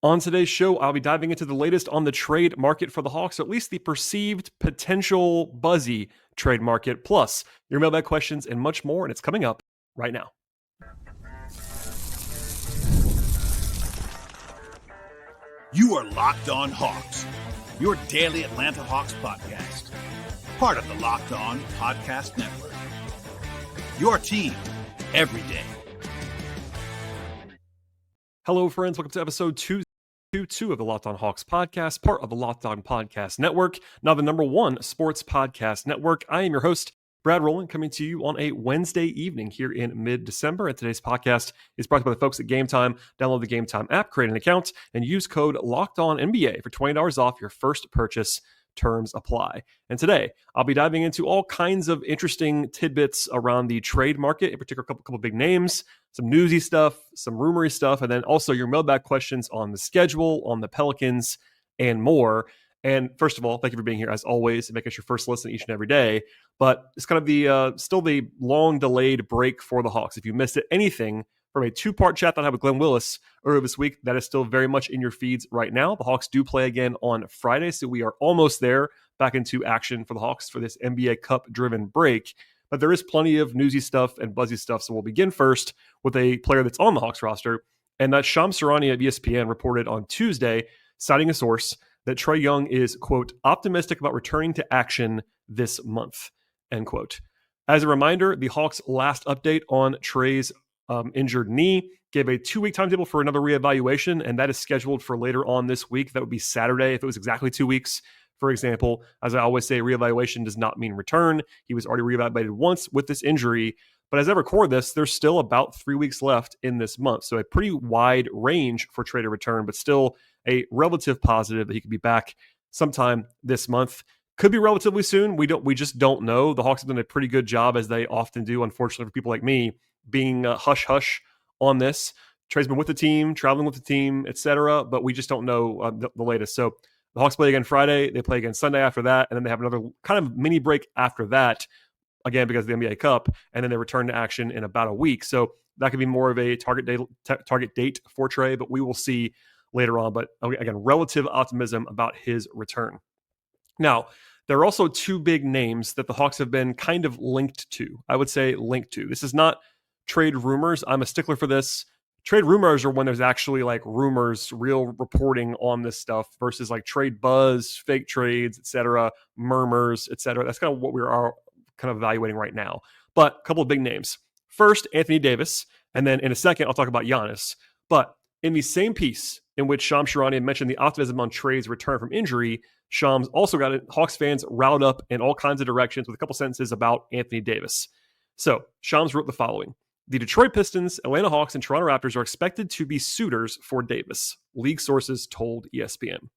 On today's show, I'll be diving into the latest on the trade market for the Hawks, or at least the perceived potential buzzy trade market, plus your mailbag questions and much more, and it's coming up right now. You are Locked On Hawks, your daily Atlanta Hawks podcast, part of the Locked On Podcast Network. Your team every day. Hello, friends. Welcome to episode 222 of the Locked On Hawks podcast, part of the Locked On Podcast Network, now the number one sports podcast network. I am your host, Brad Rowland, coming to you on a Wednesday evening here in mid-December. And today's podcast is brought to you by the folks at Game Time. Download the Game Time app, create an account, and use code LOCKEDONNBA for $20 off your first purchase. Terms apply. And today, I'll be diving into all kinds of interesting tidbits around the trade market, in particular, a couple big names, some newsy stuff, some rumory stuff, and then also your mailbag questions on the schedule, on the Pelicans, and more. And first of all, thank you for being here, as always, and make us your first listen each and every day. But it's kind of the still the long-delayed break for the Hawks. If you missed anything from a two-part chat that I had with Glenn Willis earlier this week, that is still very much in your feeds right now. The Hawks do play again on Friday, so we are almost there, back into action for the Hawks for this NBA Cup-driven break. But there is plenty of newsy stuff and buzzy stuff, so we'll begin first with a player that's on the Hawks roster, and that's Shams Charania of ESPN reported on Tuesday, citing a source, that Trey Young is, quote, optimistic about returning to action this month, end quote. As a reminder, the Hawks' last update on Trey's injured knee gave a 2-week timetable for another reevaluation, and that is scheduled for later on this week. That would be Saturday if it was exactly 2 weeks. For example, as I always say, reevaluation does not mean return. He was already reevaluated once with this injury, but as I record this, there's still about 3 weeks left in this month. So a pretty wide range for Trey to return, but still a relative positive that he could be back sometime this month. Could be relatively soon. We just don't know. The Hawks have done a pretty good job, as they often do, unfortunately for people like me, being hush-hush on this. Trey's been with the team, traveling with the team, etc., but we just don't know the latest. So the Hawks play again Friday. They play again Sunday after that, and then they have another kind of mini break after that, again because of the NBA Cup, and then they return to action in about a week. So that could be more of a target date for Trey, but we will see later on. But again, relative optimism about his return. Now, there are also two big names that the Hawks have been kind of linked to. I would say linked to. This is not trade rumors. I'm a stickler for this. Trade rumors are when there's actually like rumors, real reporting on this stuff versus like trade buzz, fake trades, etc., murmurs, etc. That's kind of what we are kind of evaluating right now. But a couple of big names. First, Anthony Davis, and then in a second, I'll talk about Giannis. But in the same piece in which Shams Charania mentioned the optimism on Trey's return from injury, Shams also got Hawks fans riled up in all kinds of directions with a couple sentences about Anthony Davis. So Shams wrote the following. The Detroit Pistons, Atlanta Hawks, and Toronto Raptors are expected to be suitors for Davis, league sources told ESPN.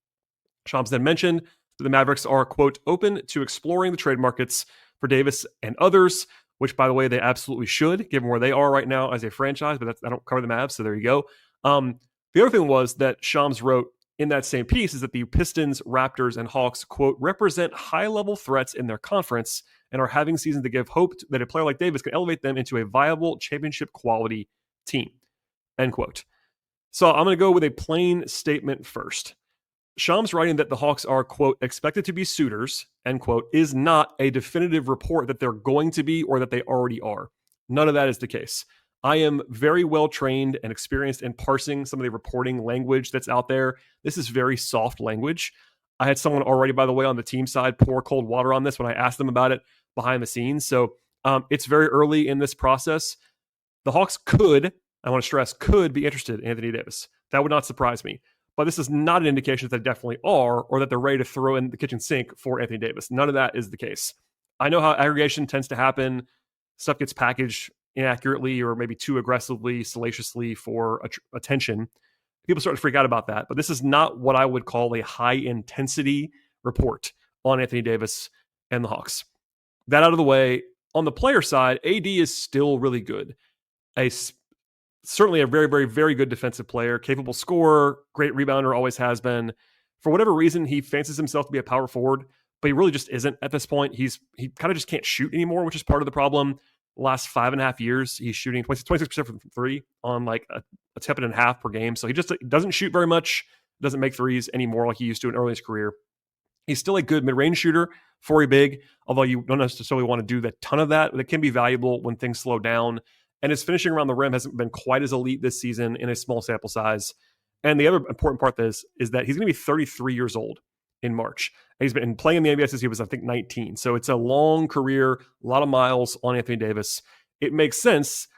Shams then mentioned that the Mavericks are, quote, open to exploring the trade markets for Davis and others, which, by the way, they absolutely should, given where they are right now as a franchise, but I don't cover the Mavs, so there you go. The other thing was that Shams wrote in that same piece is that the Pistons, Raptors, and Hawks, quote, represent high-level threats in their conference and are having seasons to give hope that a player like Davis can elevate them into a viable championship-quality team, end quote. So I'm going to go with a plain statement first. Shams writing that the Hawks are, quote, expected to be suitors, end quote, is not a definitive report that they're going to be or that they already are. None of that is the case. I am very well trained and experienced in parsing some of the reporting language that's out there. This is very soft language. I had someone already, by the way, on the team side pour cold water on this when I asked them about it behind the scenes. So it's very early in this process. The Hawks could, I want to stress, could be interested in Anthony Davis. That would not surprise me. But this is not an indication that they definitely are or that they're ready to throw in the kitchen sink for Anthony Davis. None of that is the case. I know how aggregation tends to happen. Stuff gets packaged inaccurately or maybe too aggressively, salaciously for attention. People start to freak out about that. But this is not what I would call a high-intensity report on Anthony Davis and the Hawks. That out of the way, on the player side, AD is still really good. Certainly a very, very, very good defensive player, capable scorer, great rebounder, always has been. For whatever reason, he fancies himself to be a power forward, but he really just isn't at this point. He kind of just can't shoot anymore, which is part of the problem. last 5.5 years, he's shooting 26% from three on like a attempt and a half per game. So he just doesn't shoot very much, doesn't make threes anymore like he used to in early his career. He's still a good mid-range shooter for a big, although you don't necessarily want to do that ton of that. But it can be valuable when things slow down. And his finishing around the rim hasn't been quite as elite this season in a small sample size. And the other important part of this is that he's going to be 33 years old in March. And he's been playing in the NBA since he was, I think, 19. So it's a long career, a lot of miles on Anthony Davis. It makes sense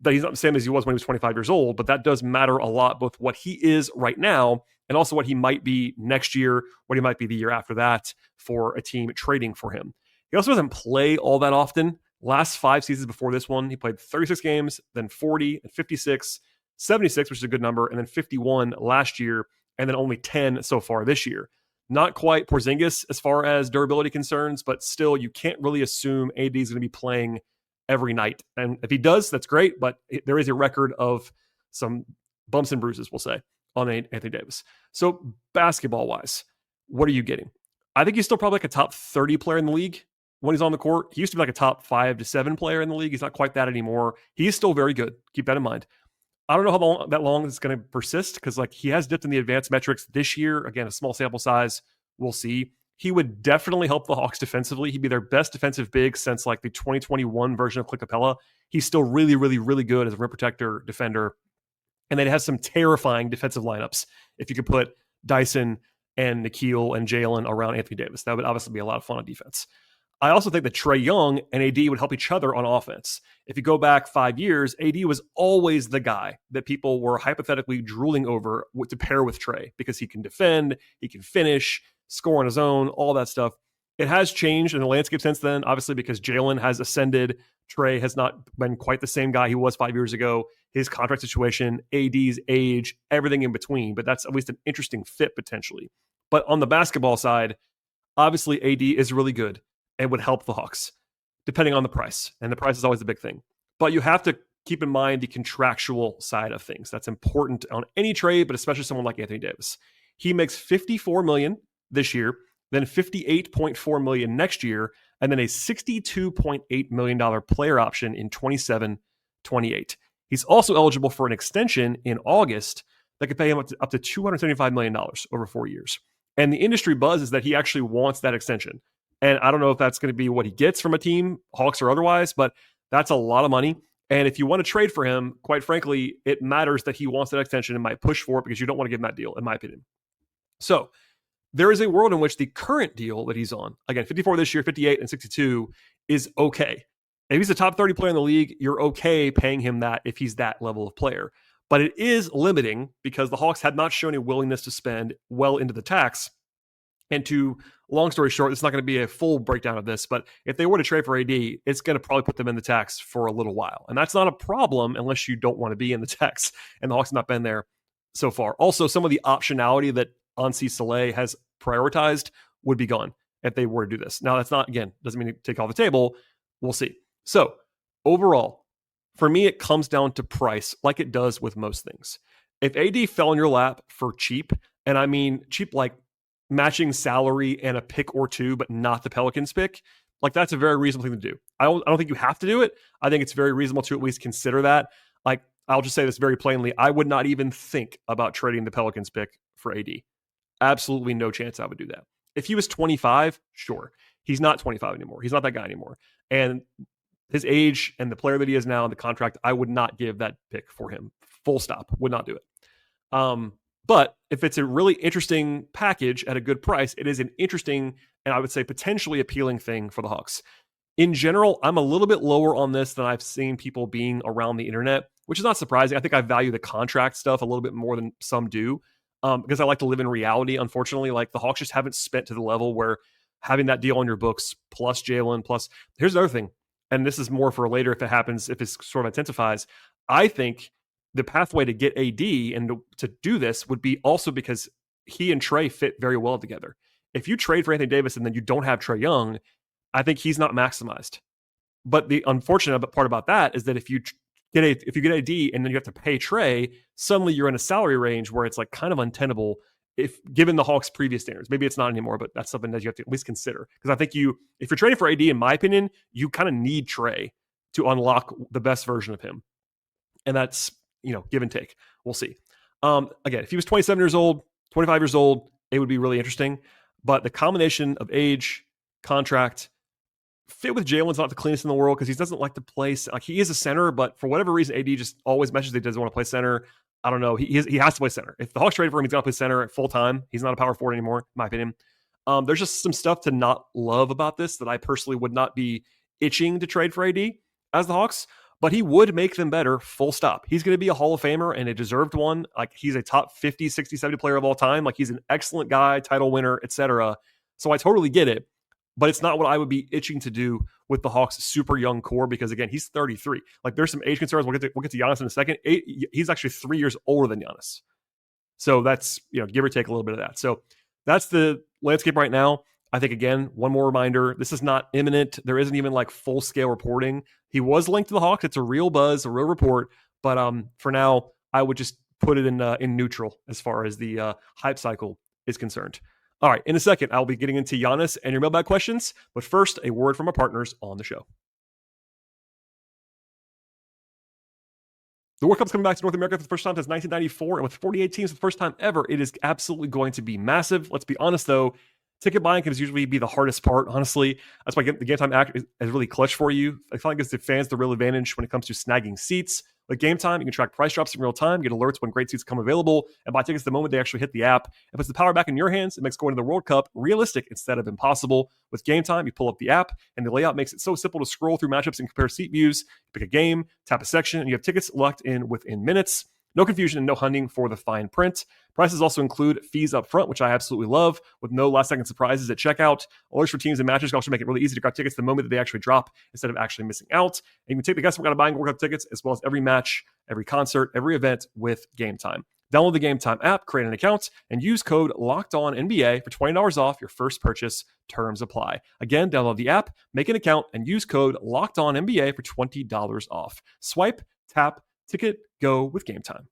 that he's not the same as he was when he was 25 years old, but that does matter a lot, both what he is right now and also what he might be next year, what he might be the year after that for a team trading for him. He also doesn't play all that often. Last 5 seasons before this one, he played 36 games, then 40, and 56, 76, which is a good number, and then 51 last year, and then only 10 so far this year. Not quite Porzingis as far as durability concerns, but still, you can't really assume AD is going to be playing every night. And if he does, that's great, but there is a record of some bumps and bruises, we'll say, on Anthony Davis. So basketball-wise, what are you getting? I think he's still probably like a top 30 player in the league when he's on the court. He used to be like a top 5 to 7 player in the league. He's not quite that anymore. He's still very good. Keep that in mind. I don't know how long it's going to persist because like he has dipped in the advanced metrics this year. Again, a small sample size. We'll see. He would definitely help the Hawks defensively. He'd be their best defensive big since like the 2021 version of Clint Capella. He's still really, really, really good as a rim protector, defender. And they'd have some terrifying defensive lineups if you could put Dyson and Nikhil and Jalen around Anthony Davis. That would obviously be a lot of fun on defense. I also think that Trey Young and AD would help each other on offense. If you go back 5 years, AD was always the guy that people were hypothetically drooling over to pair with Trey because he can defend, he can finish, score on his own, all that stuff. It has changed in the landscape since then, obviously, because Jalen has ascended. Trey has not been quite the same guy he was 5 years ago. His contract situation, AD's age, everything in between. But that's at least an interesting fit potentially. But on the basketball side, obviously AD is really good and would help the Hawks, depending on the price. And the price is always the big thing. But you have to keep in mind the contractual side of things. That's important on any trade, but especially someone like Anthony Davis. He makes $54 million this year, then $58.4 million next year, and then a $62.8 million player option in 27-28. He's also eligible for an extension in August that could pay him up to $275 million over 4 years. And the industry buzz is that he actually wants that extension. And I don't know if that's going to be what he gets from a team, Hawks or otherwise, but that's a lot of money. And if you want to trade for him, quite frankly, it matters that he wants that extension and might push for it because you don't want to give him that deal, in my opinion. So there is a world in which the current deal that he's on, again, 54 this year, 58 and 62, is okay. If he's a top 30 player in the league, you're okay paying him that if he's that level of player. But it is limiting because the Hawks had not shown a willingness to spend well into the tax. And to long story short, it's not going to be a full breakdown of this, but if they were to trade for AD, it's going to probably put them in the tax for a little while. And that's not a problem unless you don't want to be in the tax. And the Hawks have not been there so far. Also, some of the optionality that Ansi Soleil has prioritized would be gone if they were to do this. Now, that's not, again, doesn't mean to take off the table. We'll see. So overall, for me, it comes down to price like it does with most things. If AD fell in your lap for cheap, and I mean cheap like matching salary and a pick or two, but not the Pelicans pick, like that's a very reasonable thing to do. I don't think you have to do it. I think it's very reasonable to at least consider that. Like, I'll just say this very plainly. I would not even think about trading the Pelicans pick for AD. Absolutely no chance I would do that. If he was 25, sure. He's not 25 anymore. He's not that guy anymore. And his age and the player that he is now in the contract, I would not give that pick for him. Full stop. Would not do it. But if it's a really interesting package at a good price, it is an interesting and I would say potentially appealing thing for the Hawks. In general, I'm a little bit lower on this than I've seen people being around the internet, which is not surprising. I think I value the contract stuff a little bit more than some do because I like to live in reality. Unfortunately, like the Hawks just haven't spent to the level where having that deal on your books plus Jalen plus here's the other thing. And this is more for later if it happens, if it sort of intensifies. I think the pathway to get AD and to do this would be also because he and Trey fit very well together. If you trade for Anthony Davis and then you don't have Trey Young, I think he's not maximized. But the unfortunate part about that is that if you get AD and then you have to pay Trey, suddenly you're in a salary range where it's like kind of untenable if given the Hawks' previous standards. Maybe it's not anymore, but that's something that you have to at least consider. Because I think if you're trading for AD, in my opinion, you kind of need Trey to unlock the best version of him. And that's, give and take. We'll see. Again, if he was 27 years old, 25 years old, it would be really interesting. But the combination of age, contract, fit with Jalen's not the cleanest in the world because he doesn't like to play. Like, he is a center, but for whatever reason, AD just always mentions he doesn't want to play center. I don't know. He has to play center. If the Hawks traded for him, he's got to play center at full time. He's not a power forward anymore, in my opinion. There's just some stuff to not love about this that I personally would not be itching to trade for AD as the Hawks, but he would make them better, full stop. He's going to be a Hall of Famer and a deserved one. Like, he's a top 50, 60, 70 player of all time. Like, he's an excellent guy, title winner, etc. So I totally get it, but it's not what I would be itching to do with the Hawks' super young core because, again, he's 33. Like, there's some age concerns. We'll get to Giannis in a second. He's actually 3 years older than Giannis. So that's, give or take a little bit of that. So that's the landscape right now. I think, again, one more reminder, this is not imminent. There isn't even like full-scale reporting. He was linked to the Hawks. It's a real buzz, a real report. But for now, I would just put it in neutral as far as the hype cycle is concerned. All right, in a second, I'll be getting into Giannis and your mailbag questions. But first, a word from our partners on the show. The World Cup's coming back to North America for the first time since 1994, and with 48 teams for the first time ever, it is absolutely going to be massive. Let's be honest, though. Ticket buying can usually be the hardest part, honestly. That's why the Game Time act is really clutch for you. I feel like it gives the fans the real advantage when it comes to snagging seats. With Game Time, you can track price drops in real time, get alerts when great seats come available, and buy tickets the moment they actually hit the app. It puts the power back in your hands. It makes going to the World Cup realistic instead of impossible. With Game Time, you pull up the app, and the layout makes it so simple to scroll through matchups and compare seat views. You pick a game, tap a section, and you have tickets locked in within minutes. No confusion and no hunting for the fine print. Prices also include fees up front, which I absolutely love, with no last-second surprises at checkout. Alerts for teams and matches can also make it really easy to grab tickets the moment that they actually drop instead of actually missing out. And you can take the guesswork out of buying World Cup tickets, as well as every match, every concert, every event with Game Time. Download the Game Time app, create an account, and use code LOCKEDONNBA for $20 off your first purchase. Terms apply. Again, download the app, make an account, and use code LOCKEDONNBA for $20 off. Swipe, tap, ticket, go with Game Time.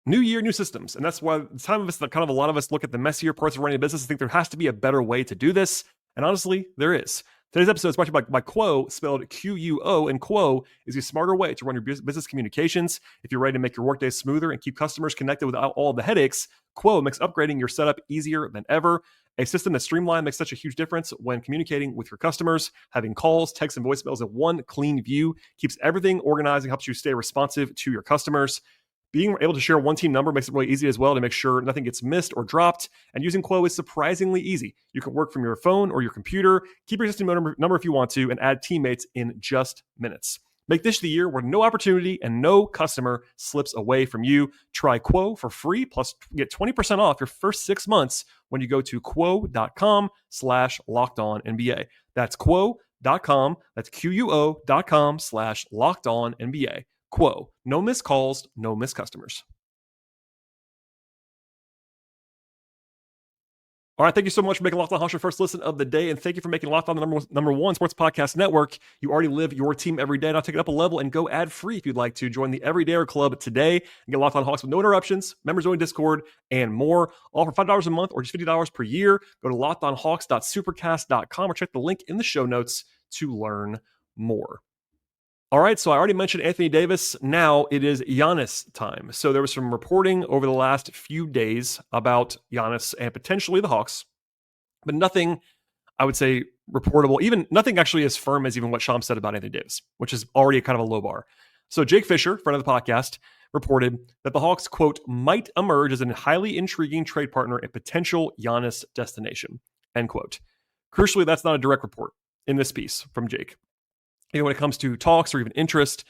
New year, new systems. And that's why some of us, kind of a lot of us, look at the messier parts of running a business and think there has to be a better way to do this. And honestly, there is. Today's episode is brought to you by Quo, spelled Q-U-O, and Quo is a smarter way to run your business communications. If you're ready to make your workday smoother and keep customers connected without all the headaches, Quo makes upgrading your setup easier than ever. A system that's streamlined makes such a huge difference when communicating with your customers. Having calls, texts, and voicemails in one clean view keeps everything organized and helps you stay responsive to your customers. Being able to share one team number makes it really easy as well to make sure nothing gets missed or dropped. And using Quo is surprisingly easy. You can work from your phone or your computer, keep your existing number if you want to, and add teammates in just minutes. Make this the year where no opportunity and no customer slips away from you. Try Quo for free, plus get 20% off your first 6 months when you go to quo.com/LockedOnNBA. That's quo.com. That's QUO.com/LockedOnNBA. Quo. No missed calls, no missed customers. All right, thank you so much for making Locked On Hawks your first listen of the day, and thank you for making Locked On the number one sports podcast network. You already live your team every day. Now take it up a level and go ad-free if you'd like to. Join the Everydayer Club today and get Locked On Hawks with no interruptions, members-only Discord, and more. All for $5 a month or just $50 per year. Go to lockedonhawks.supercast.com or check the link in the show notes to learn more. All right, so I already mentioned Anthony Davis. Now it is Giannis time. So there was some reporting over the last few days about Giannis and potentially the Hawks, but nothing, I would say, reportable, even nothing actually as firm as even what Shams said about Anthony Davis, which is already kind of a low bar. So Jake Fisher, friend of the podcast, reported that the Hawks, quote, might emerge as a highly intriguing trade partner and potential Giannis destination, end quote. Crucially, that's not a direct report in this piece from Jake. When it comes to talks or even interest,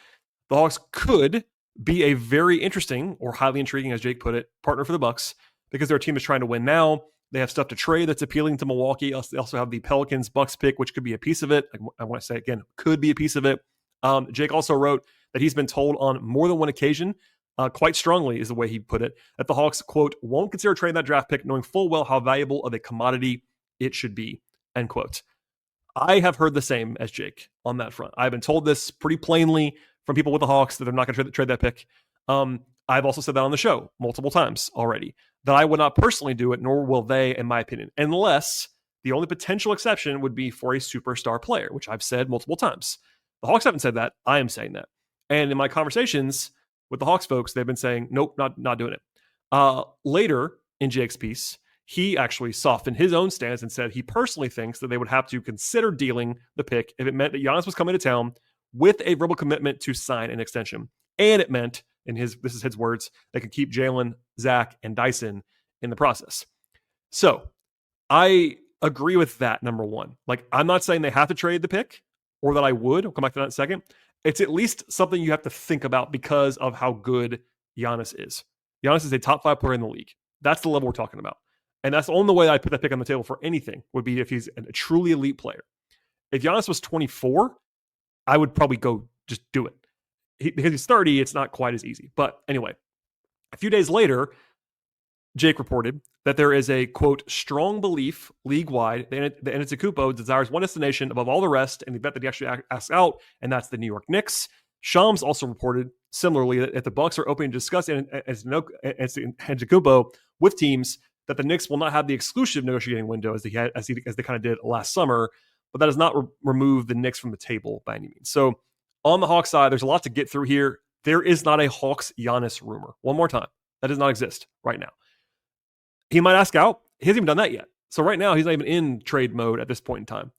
the Hawks could be a very interesting or highly intriguing, as Jake put it, partner for the Bucks because their team is trying to win now. They have stuff to trade that's appealing to Milwaukee. They also have the Pelicans Bucks pick, which could be a piece of it. I want to say again, could be a piece of it. Jake also wrote that he's been told on more than one occasion, quite strongly is the way he put it, that the Hawks, quote, won't consider trading that draft pick, knowing full well how valuable of a commodity it should be, end quote. I have heard the same as Jake on that front. I've been told this pretty plainly from people with the Hawks that they're not going to trade that pick. I've also said that on the show multiple times already, that I would not personally do it, nor will they, in my opinion, unless The only potential exception would be for a superstar player, which I've said multiple times. The Hawks haven't said that. I am saying that. And in my conversations with the Hawks folks, they've been saying, nope, not doing it. Later in Jake's piece, he actually softened his own stance and said he personally thinks that they would have to consider dealing the pick if it meant that Giannis was coming to town with a verbal commitment to sign an extension. And it meant, this is his words, they could keep Jalen, Zach, and Dyson in the process. So I agree with that, number one. Like, I'm not saying they have to trade the pick or that I would. I'll come back to that in a second. It's at least something you have to think about because of how good Giannis is. Giannis is a top 5 player in the league. That's the level we're talking about. And that's the only way I put that pick on the table for anything would be if he's a truly elite player. If Giannis was 24, I would probably go just do it. Because he's 30, it's not quite as easy. But anyway, a few days later, Jake reported that there is a, quote, strong belief league-wide that Antetokounmpo desires one destination above all the rest in the event that he actually asks out, and that's the New York Knicks. Shams also reported similarly that if the Bucks are open to discuss Antetokounmpo with teams, that the Knicks will not have the exclusive negotiating window as they kind of did last summer, but that does not remove the Knicks from the table by any means. So on the Hawks side, there's a lot to get through here. There is not a Hawks Giannis rumor. One more time. That does not exist right now. He might ask out. He hasn't even done that yet. So right now, he's not even in trade mode at this point in time.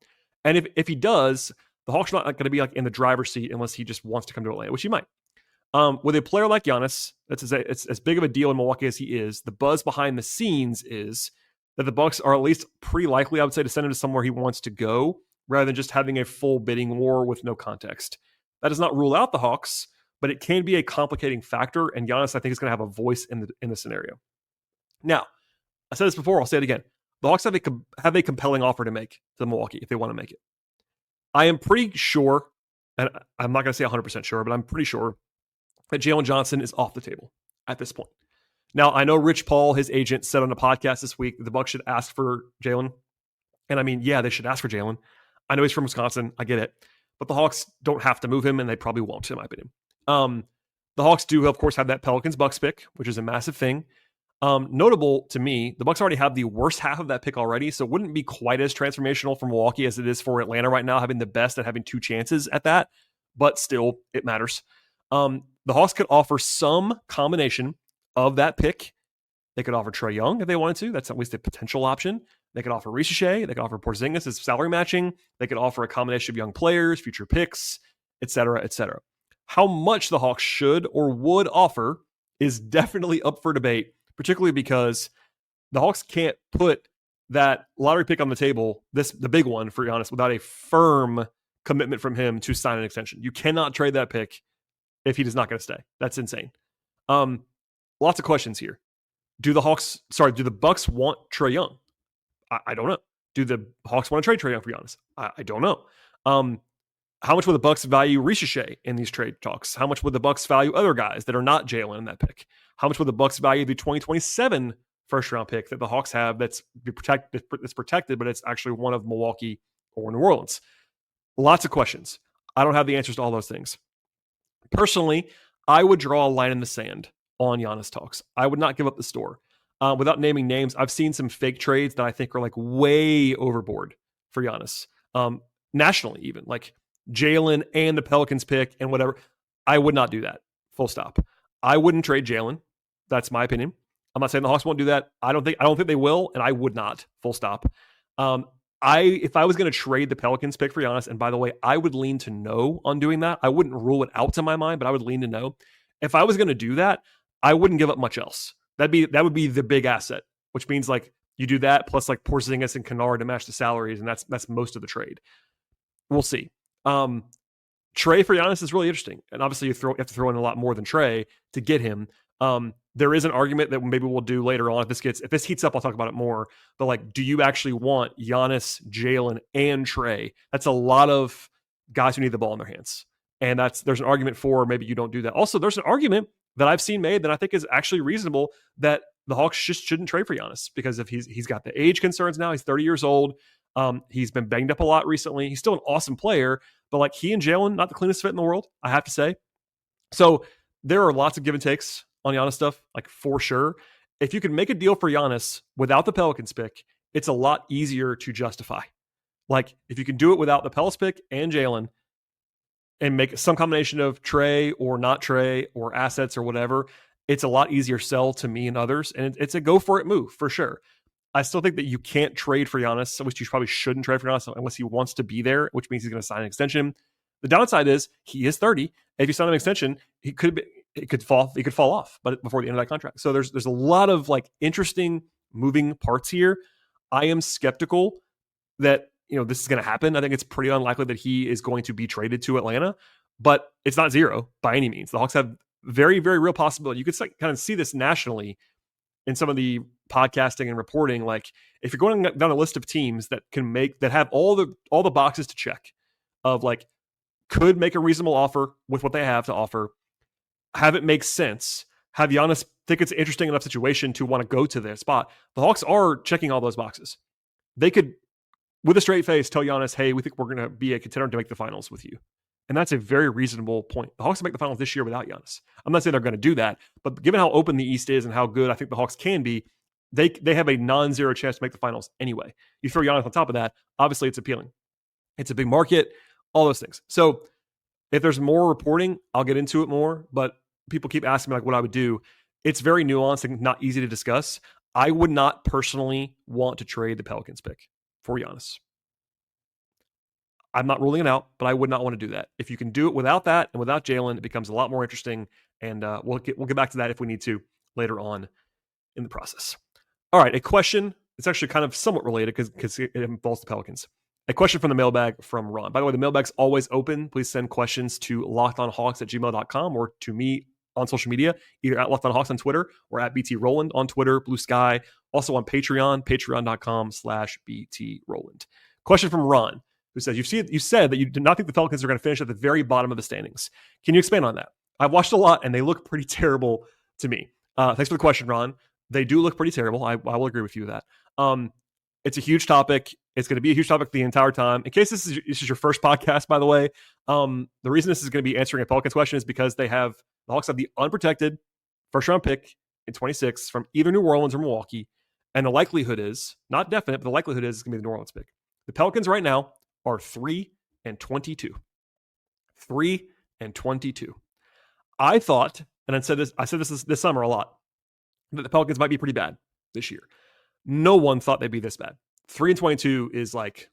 And if he does, the Hawks are not going to be like in the driver's seat unless he just wants to come to Atlanta, which he might. With a player like Giannis, it's as big of a deal in Milwaukee as he is. The buzz behind the scenes is that the Bucks are at least pretty likely, I would say, to send him to somewhere he wants to go, rather than just having a full bidding war with no context. That does not rule out the Hawks, but it can be a complicating factor. And Giannis, I think, is going to have a voice in the scenario. Now, I said this before. I'll say it again. The Hawks have a compelling offer to make to Milwaukee if they want to make it. I am pretty sure, and I'm not going to say 100% sure, but I'm pretty sure that Jalen Johnson is off the table at this point. Now, I know Rich Paul, his agent, said on a podcast this week that the Bucks should ask for Jalen. And I mean, yeah, they should ask for Jalen. I know he's from Wisconsin. I get it. But the Hawks don't have to move him, and they probably won't, in my opinion. The Hawks do, of course, have that Pelicans-Bucks pick, which is a massive thing. Notable to me, the Bucks already have the worst half of that pick already, so it wouldn't be quite as transformational for Milwaukee as it is for Atlanta right now, having the best and having 2 chances at that. But still, it matters. The Hawks could offer some combination of that pick. They could offer Trey Young if they wanted to. That's at least a potential option. They could offer Ricochet. They could offer Porzingis as salary matching. They could offer a combination of young players, future picks, et cetera, et cetera. How much the Hawks should or would offer is definitely up for debate, particularly because the Hawks can't put that lottery pick on the table, the big one, for Giannis, without a firm commitment from him to sign an extension. You cannot trade that pick if he is not going to stay. That's insane. Lots of questions here. Do the Bucks want Trey Young? I don't know. Do the Hawks want to trade Trey Young for Giannis? I don't know. How much would the Bucks value Ricochet in these trade talks? How much would the Bucks value other guys that are not Jalen in that pick? How much would the Bucks value the 2027 first-round pick that the Hawks have that's protected, but it's actually one of Milwaukee or New Orleans? Lots of questions. I don't have the answers to all those things. Personally, I would draw a line in the sand on Giannis talks. I would not give up the store. Without naming names, I've seen some fake trades that I think are like way overboard for Giannis. Nationally, even like Jalen and the Pelicans pick and whatever. I would not do that. Full stop. I wouldn't trade Jalen. That's my opinion. I'm not saying the Hawks won't do that. I don't think they will, and I would not. Full stop. If I was going to trade the Pelicans pick for Giannis, and by the way, I would lean to no on doing that. I wouldn't rule it out in my mind, but I would lean to no. If I was going to do that, I wouldn't give up much else. That would be the big asset, which means like you do that plus like Porzingis and Kennard to match the salaries, and that's most of the trade. We'll see. Trey for Giannis is really interesting, and obviously you have to throw in a lot more than Trey to get him. There is an argument that maybe we'll do later on if this heats up. I'll talk about it more. But like, do you actually want Giannis, Jalen, and Trey? That's a lot of guys who need the ball in their hands, and there's an argument for maybe you don't do that. Also, there's an argument that I've seen made that I think is actually reasonable that the Hawks just shouldn't trade for Giannis because if he's got the age concerns now. He's 30 years old. He's been banged up a lot recently. He's still an awesome player, but like he and Jalen, not the cleanest fit in the world, I have to say. So there are lots of give and takes on Giannis stuff, like for sure. If you can make a deal for Giannis without the Pelicans pick it's a lot easier to justify. Like, if you can do it without the Pelicans pick and Jalen and make some combination of Trey or not Trey or assets or whatever, it's a lot easier sell to me and others. And it's a go for it move for sure. I still think that you can't trade for Giannis, which you probably shouldn't trade for Giannis unless he wants to be there, which means he's going to sign an extension. The downside is he is 30. If you sign an extension, it could fall off, but before the end of that contract. So there's a lot of like interesting moving parts here. I am skeptical that this is going to happen. I think it's pretty unlikely that he is going to be traded to Atlanta, but it's not zero by any means. The Hawks have very, very real possibility. You could kind of see this nationally in some of the podcasting and reporting. Like, if you're going down a list of teams that have all the boxes to check of like, could make a reasonable offer with what they have to offer, have it make sense, have Giannis think it's an interesting enough situation to want to go to their spot. The Hawks are checking all those boxes. They could, with a straight face, tell Giannis, hey, we think we're going to be a contender to make the finals with you. And that's a very reasonable point. The Hawks will make the finals this year without Giannis. I'm not saying they're going to do that, but given how open the East is and how good I think the Hawks can be, they have a non-zero chance to make the finals anyway. You throw Giannis on top of that, obviously it's appealing. It's a big market, all those things. So if there's more reporting, I'll get into it more, but people keep asking me like what I would do. It's very nuanced and not easy to discuss. I would not personally want to trade the Pelicans pick for Giannis. I'm not ruling it out, but I would not want to do that. If you can do it without that and without Jalen, it becomes a lot more interesting, and we'll get back to that if we need to later on in the process. All right, a question. It's actually kind of somewhat related because it involves the Pelicans. A question from the mailbag from Ron. By the way, the mailbag's always open. Please send questions to lockedonhawks@gmail.com or to me on social media, either at lockedonhawks on Twitter or at BT Rowland on Twitter, Blue Sky, also on Patreon, patreon.com/BT Rowland. Question from Ron, who says, you said that you did not think the Pelicans are going to finish at the very bottom of the standings. Can you expand on that? I've watched a lot and they look pretty terrible to me. Thanks for the question, Ron. They do look pretty terrible. I will agree with you with that. It's a huge topic. It's going to be a huge topic the entire time. In case this is your first podcast, by the way, the reason this is going to be answering a Pelicans question is because the Hawks have the unprotected first round pick in 26 from either New Orleans or Milwaukee. And the likelihood is, not definite, but the likelihood is it's going to be the New Orleans pick. The Pelicans right now are 3-22. 3-22. I thought, and I said this summer a lot, that the Pelicans might be pretty bad this year. No one thought they'd be this bad. 3-22 is like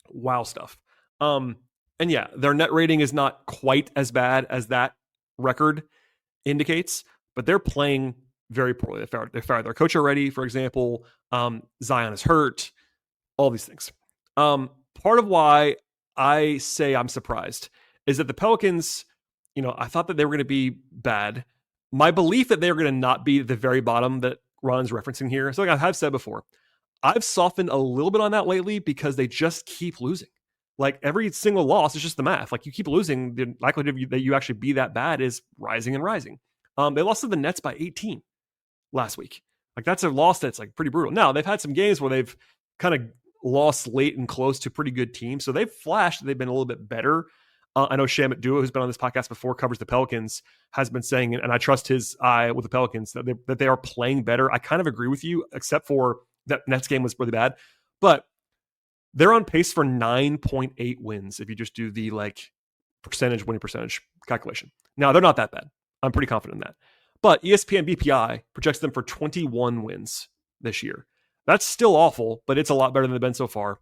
wow stuff. And yeah, their net rating is not quite as bad as that record indicates, but they're playing very poorly. They fired their coach already, for example. Zion is hurt. All these things. Part of why I say I'm surprised is that the Pelicans, I thought that they were going to be bad. My belief that they were going to not be at the very bottom that Ron's referencing here. So like I have said before, I've softened a little bit on that lately because they just keep losing. Like every single loss is just the math. Like you keep losing, the likelihood that you actually be that bad is rising and rising. They lost to the Nets by 18 last week. Like that's a loss that's like pretty brutal. Now they've had some games where they've kind of lost late and close to pretty good teams. So they've flashed. They've been a little bit better. I know Shamit Dua, who's been on this podcast before, covers the Pelicans, has been saying, and I trust his eye with the Pelicans, that they are playing better. I kind of agree with you, except for that Nets game was really bad. But they're on pace for 9.8 wins if you just do the winning percentage calculation. Now, they're not that bad. I'm pretty confident in that. But ESPN BPI projects them for 21 wins this year. That's still awful, but it's a lot better than they've been so far.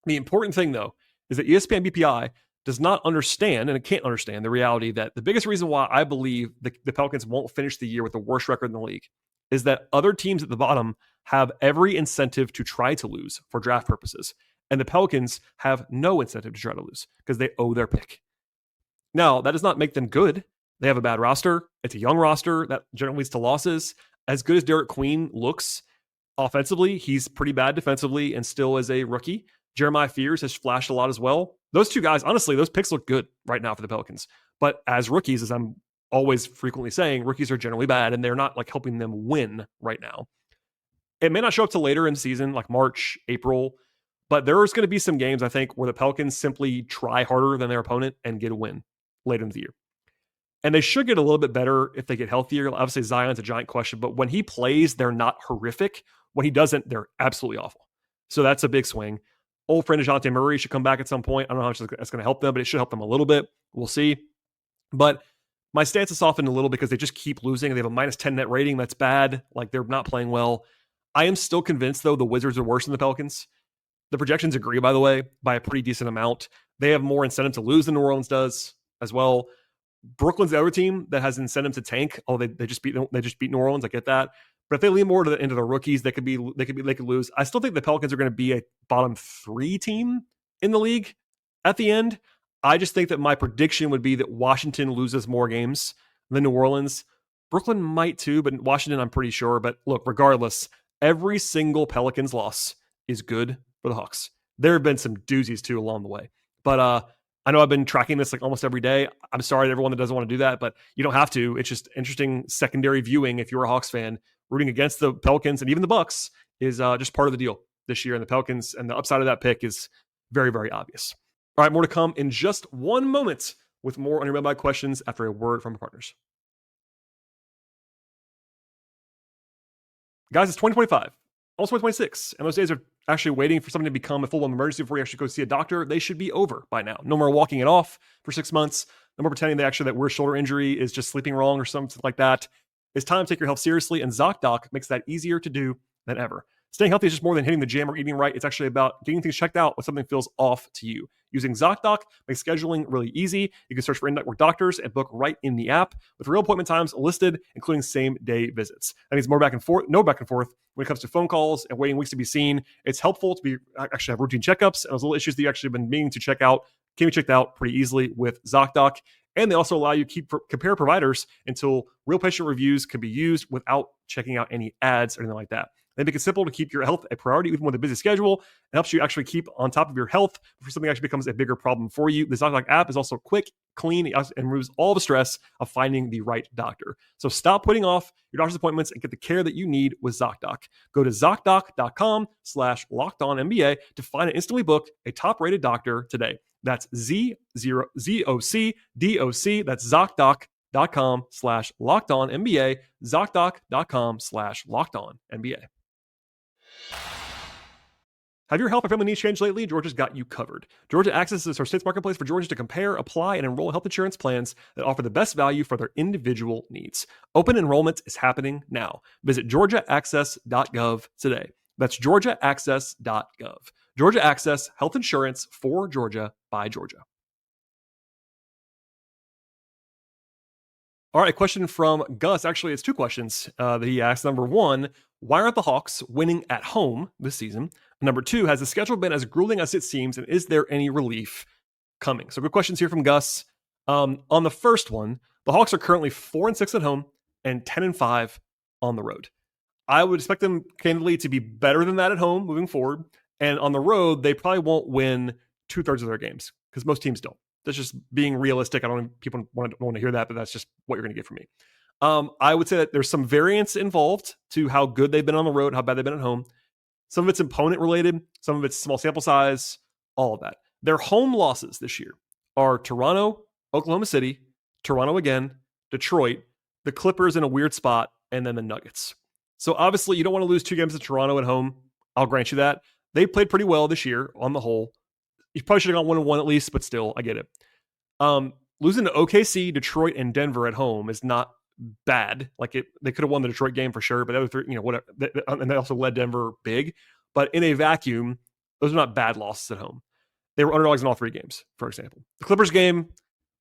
The important thing, though, is that ESPN BPI does not understand, and it can't understand, the reality that the biggest reason why I believe the Pelicans won't finish the year with the worst record in the league is that other teams at the bottom have every incentive to try to lose for draft purposes. And the Pelicans have no incentive to try to lose because they owe their pick. Now, that does not make them good. They have a bad roster. It's a young roster that generally leads to losses. As good as Derek Queen looks offensively, he's pretty bad defensively and still is a rookie. Jeremiah Fears has flashed a lot as well. Those two guys, honestly, those picks look good right now for the Pelicans. But as rookies, as I'm always frequently saying, rookies are generally bad and they're not helping them win right now. It may not show up till later in the season, like March, April, but there's going to be some games, I think, where the Pelicans simply try harder than their opponent and get a win later in the year. And they should get a little bit better if they get healthier. Obviously, Zion's a giant question, but when he plays, they're not horrific. When he doesn't, they're absolutely awful. So that's a big swing. Old friend DeJounte Murray should come back at some point. I don't know how much that's going to help them, but it should help them a little bit. We'll see. But my stance is softened a little because they just keep losing. They have a minus 10 net rating. That's bad. Like, they're not playing well. I am still convinced, though, the Wizards are worse than the Pelicans. The projections agree, by the way, by a pretty decent amount. They have more incentive to lose than New Orleans does as well. Brooklyn's the other team that has incentive to tank. Oh, they just beat New Orleans. I get that. But if they lean more into the rookies, they could lose. I still think the Pelicans are going to be a bottom 3 team in the league at the end. I just think that my prediction would be that Washington loses more games than New Orleans. Brooklyn might too, but Washington, I'm pretty sure. But look, regardless, every single Pelicans loss is good for the Hawks. There have been some doozies too along the way. But I know I've been tracking this like almost every day. I'm sorry to everyone that doesn't want to do that, but you don't have to. It's just interesting secondary viewing if you're a Hawks fan. Rooting against the Pelicans and even the Bucks is just part of the deal this year. And the Pelicans and the upside of that pick is very, very obvious. All right, more to come in just one moment with more on your mailbag questions after a word from our partners. Guys, it's 2025, almost 2026, and those days are actually waiting for something to become a full-blown emergency before you actually go see a doctor. They should be over by now. No more walking it off for 6 months. No more pretending that weird shoulder injury is just sleeping wrong or something like that. It's time to take your health seriously, and ZocDoc makes that easier to do than ever. Staying healthy is just more than hitting the gym or eating right. It's actually about getting things checked out when something feels off to you. Using ZocDoc makes scheduling really easy. You can search for in-network doctors and book right in the app with real appointment times listed, including same-day visits. That means no back and forth when it comes to phone calls and waiting weeks to be seen. It's helpful to actually have routine checkups, and those little issues that you actually have been meaning to check out can be checked out pretty easily with ZocDoc. And they also allow you to compare providers until real patient reviews can be used without checking out any ads or anything like that. They make it simple to keep your health a priority even with a busy schedule. It helps you actually keep on top of your health before something actually becomes a bigger problem for you. The ZocDoc app is also quick, clean, and removes all the stress of finding the right doctor. So stop putting off your doctor's appointments and get the care that you need with ZocDoc. Go to ZocDoc.com/LockedOnNBA to find and instantly book a top-rated doctor today. That's ZocDoc. That's ZocDoc.com/LockedOnNBA. ZocDoc.com/LockedOnNBA. Have your health or family needs changed lately? Georgia's got you covered. Georgia Access is our state's marketplace for Georgians to compare, apply, and enroll health insurance plans that offer the best value for their individual needs. Open enrollment is happening now. Visit georgiaaccess.gov today. That's georgiaaccess.gov. Georgia Access, health insurance for Georgia by Georgia. All right, a question from Gus. Actually, it's 2 questions that he asked. Number 1, why aren't the Hawks winning at home this season? Number 2, has the schedule been as grueling as it seems, and is there any relief coming? So good questions here from Gus. On the first one, the Hawks are currently 4-6 at home and 10-5 on the road. I would expect them, candidly, to be better than that at home moving forward. And on the road, they probably won't win 2/3 of their games because most teams don't. That's just being realistic. I don't think people want to hear that, but that's just what you're going to get from me. I would say that there's some variance involved to how good they've been on the road, how bad they've been at home. Some of it's opponent related, some of it's small sample size, all of that. Their home losses this year are Toronto, Oklahoma City, Toronto again, Detroit, the Clippers in a weird spot, and then the Nuggets. So obviously you don't want to lose 2 games to Toronto at home. I'll grant you that. They played pretty well this year on the whole. You probably should have gone 1-1 at least, but still, I get it. Losing to OKC, Detroit, and Denver at home is not bad. They could have won the Detroit game for sure, but that was whatever. And they also led Denver big. But in a vacuum, those are not bad losses at home. They were underdogs in all 3 games, for example. The Clippers game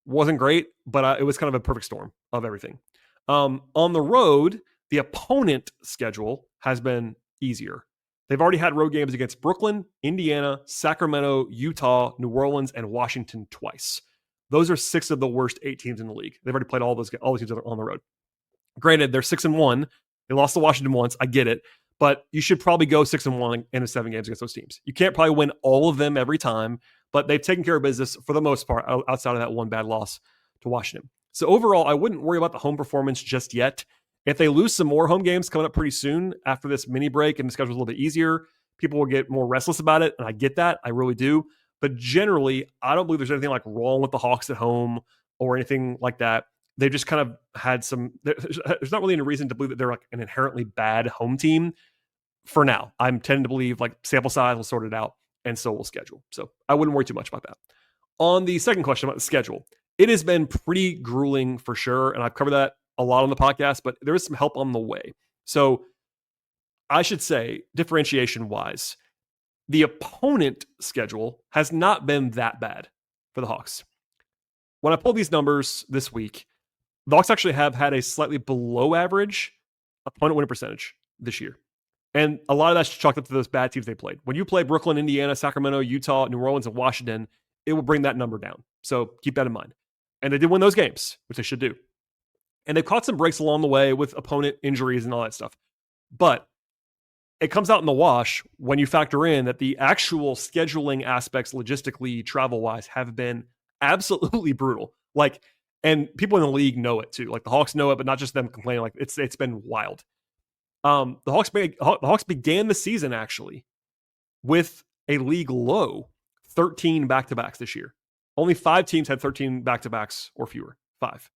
wasn't great, but it was kind of a perfect storm of everything. On the road, the opponent schedule has been easier. They've already had road games against Brooklyn, Indiana, Sacramento, Utah, New Orleans, and Washington twice. Those are 6 of the worst 8 teams in the league. They've already played all those teams on the road. Granted, they're 6-1. They lost to Washington once. I get it. But you should probably go 6-1 in the 7 games against those teams. You can't probably win all of them every time, but they've taken care of business for the most part outside of that one bad loss to Washington. So overall, I wouldn't worry about the home performance just yet. If they lose some more home games coming up pretty soon after this mini break and the schedule's a little bit easier, people will get more restless about it, and I get that. I really do. But generally, I don't believe there's anything wrong with the Hawks at home or anything like that. They just kind of had some – there's not really any reason to believe that they're an inherently bad home team. for now. I'm tending to believe like sample size will sort it out, and so we'll schedule. So I wouldn't worry too much about that. On the second question about the schedule, it has been pretty grueling for sure, and I've covered that a lot on the podcast, but there is some help on the way. So I should say, differentiation-wise, the opponent schedule has not been that bad for the Hawks. When I pulled these numbers this week, the Hawks actually have had a slightly below average opponent winning percentage this year. And a lot of that's chalked up to those bad teams they played. When you play Brooklyn, Indiana, Sacramento, Utah, New Orleans, and Washington, it will bring that number down. So keep that in mind. And they did win those games, which they should do. And they've caught some breaks along the way with opponent injuries and all that stuff. But it comes out in the wash when you factor in that the actual scheduling aspects, logistically, travel-wise, have been absolutely brutal. Like, and people in the league know it too. Like the Hawks know it, but not just them complaining. Like it's been wild. The Hawks began the season actually with a league low 13 back-to-backs this year. Only 5 teams had 13 back-to-backs or fewer. 5.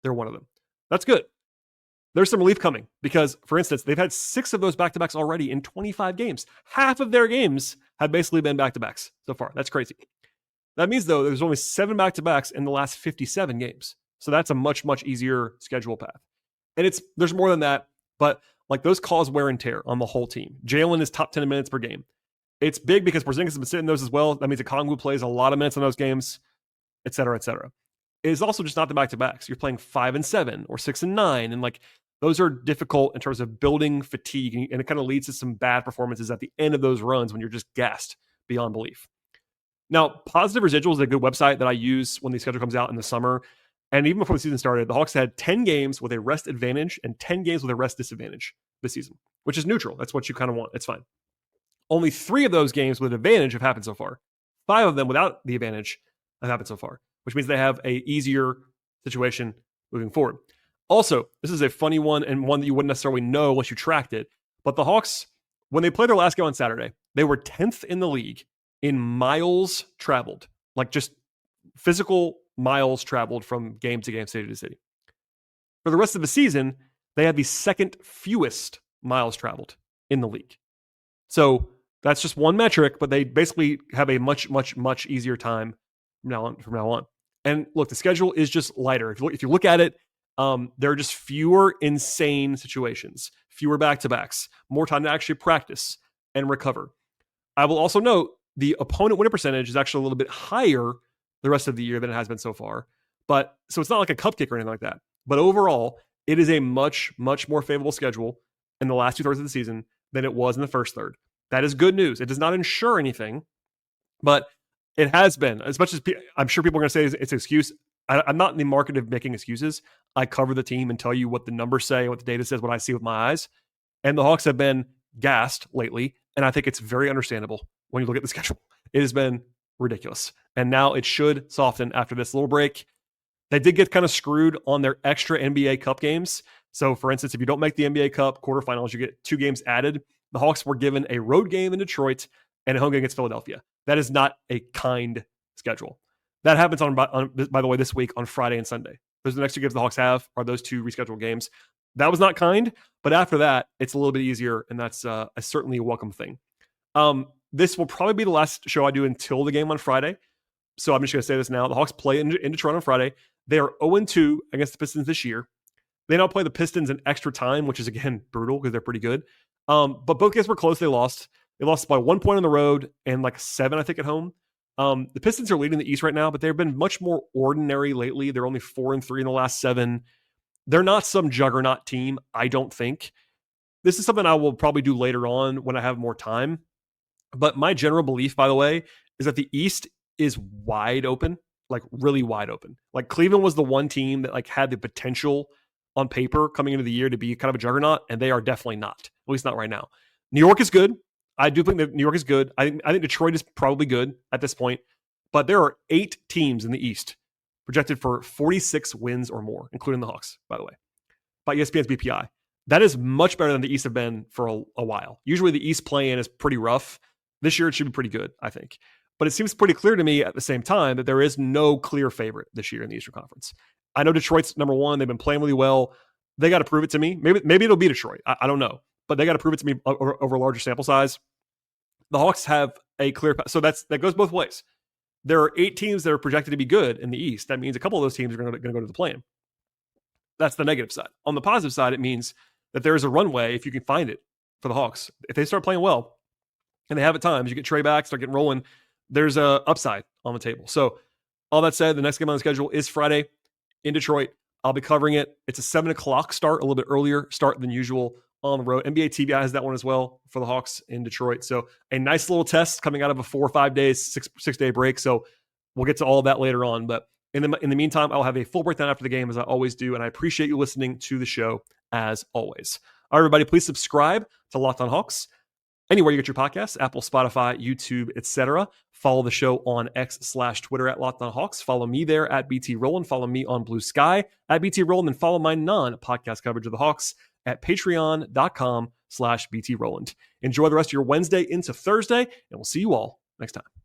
They're one of them. That's good. There's some relief coming because, for instance, they've had 6 of those back-to-backs already in 25 games. Half of their games have basically been back-to-backs so far. That's crazy. That means, though, there's only 7 back-to-backs in the last 57 games. So that's a much, much easier schedule path. And there's more than that, but like those cause wear and tear on the whole team. Jalen is top 10 minutes per game. It's big because Porzingis has been sitting those as well. That means Okongwu plays a lot of minutes in those games, et cetera, et cetera. It's also just not the back-to-backs. You're playing 5 and 7 or 6 and 9. And like those are difficult in terms of building fatigue. And it kind of leads to some bad performances at the end of those runs when you're just gassed beyond belief. Now, Positive Residual is a good website that I use when the schedule comes out in the summer. And even before the season started, the Hawks had 10 games with a rest advantage and 10 games with a rest disadvantage this season, which is neutral. That's what you kind of want. It's fine. Only 3 of those games with advantage have happened so far. 5 of them without the advantage have happened so far, which means they have a easier situation moving forward. Also, this is a funny one and one that you wouldn't necessarily know unless you tracked it. But the Hawks, when they played their last game on Saturday, they were 10th in the league in miles traveled, like just physical miles traveled from game to game, city to city. For the rest of the season, they had the second fewest miles traveled in the league. So that's just one metric, but they basically have a much, much, much easier time from now on. And look, the schedule is just lighter. If you look at it, there are just fewer insane situations, fewer back-to-backs, more time to actually practice and recover. I will also note the opponent winning percentage is actually a little bit higher the rest of the year than it has been so far. But so it's not like a cupcake or anything like that. But overall, it is a much, much more favorable schedule in the last 2/3 of the season than it was in the first third. That is good news. It does not ensure anything, but it has been. As much as I'm sure people are going to say it's an excuse, I'm not in the market of making excuses. I cover the team and tell you what the numbers say, what the data says, what I see with my eyes. And the Hawks have been gassed lately, and I think it's very understandable when you look at the schedule. It has been ridiculous. And now it should soften after this little break. They did get kind of screwed on their extra NBA Cup games. So, for instance, if you don't make the NBA Cup quarterfinals, you get 2 games added. The Hawks were given a road game in Detroit and a home game against Philadelphia. That is not a kind schedule. That happens by the way, this week on Friday and Sunday. Those are the next 2 games the Hawks have are those 2 rescheduled games. That was not kind, but after that, it's a little bit easier, and that's certainly a welcome thing. This will probably be the last show I do until the game on Friday. So I'm just going to say this now. The Hawks play in Detroit on Friday. They are 0-2 against the Pistons this year. They now play the Pistons in extra time, which is, again, brutal because they're pretty good. But both games were close. They lost. They lost by 1 point on the road and like 7, I think, at home. The Pistons are leading the East right now, but they've been much more ordinary lately. They're only 4-3 in the last 7. They're not some juggernaut team, I don't think. This is something I will probably do later on when I have more time. But my general belief, by the way, is that the East is wide open, like really wide open. Like Cleveland was the one team that like had the potential on paper coming into the year to be kind of a juggernaut, and they are definitely not, at least not right now. New York is good. I do think that New York is good. I think Detroit is probably good at this point, but there are 8 teams in the East projected for 46 wins or more, including the Hawks, by the way, by ESPN's BPI. That is much better than the East have been for a while. Usually the East play-in is pretty rough. This year it should be pretty good, I think. But it seems pretty clear to me at the same time that there is no clear favorite this year in the Eastern Conference. I know Detroit's number 1. They've been playing really well. They got to prove it to me. Maybe it'll be Detroit. I don't know. but they got to prove it to me over a larger sample size. The Hawks have a clear path. So that goes both ways. There are 8 teams that are projected to be good in the East. That means a couple of those teams are going to go to the play-in. That's the negative side. On the positive side, it means that there is a runway, if you can find it, for the Hawks. If they start playing well, and they have at times, you get Trey back, start getting rolling, there's a upside on the table. So all that said, the next game on the schedule is Friday in Detroit. I'll be covering it. It's a 7 o'clock start, a little bit earlier start than usual on the road. NBA TV has that one as well for the Hawks in Detroit. So a nice little test coming out of a 4 or 5 days, six day break. So we'll get to all that later on. But in the meantime, I'll have a full breakdown after the game as I always do. And I appreciate you listening to the show as always. All right, everybody, please subscribe to Locked on Hawks anywhere you get your podcasts, Apple, Spotify, YouTube, etc. Follow the show on X/Twitter at Locked on Hawks. Follow me there at BT Rowland. Follow me on Blue Sky at BT Rowland. And follow my non-podcast coverage of the Hawks at patreon.com/BT Rowland. Enjoy the rest of your Wednesday into Thursday, and we'll see you all next time.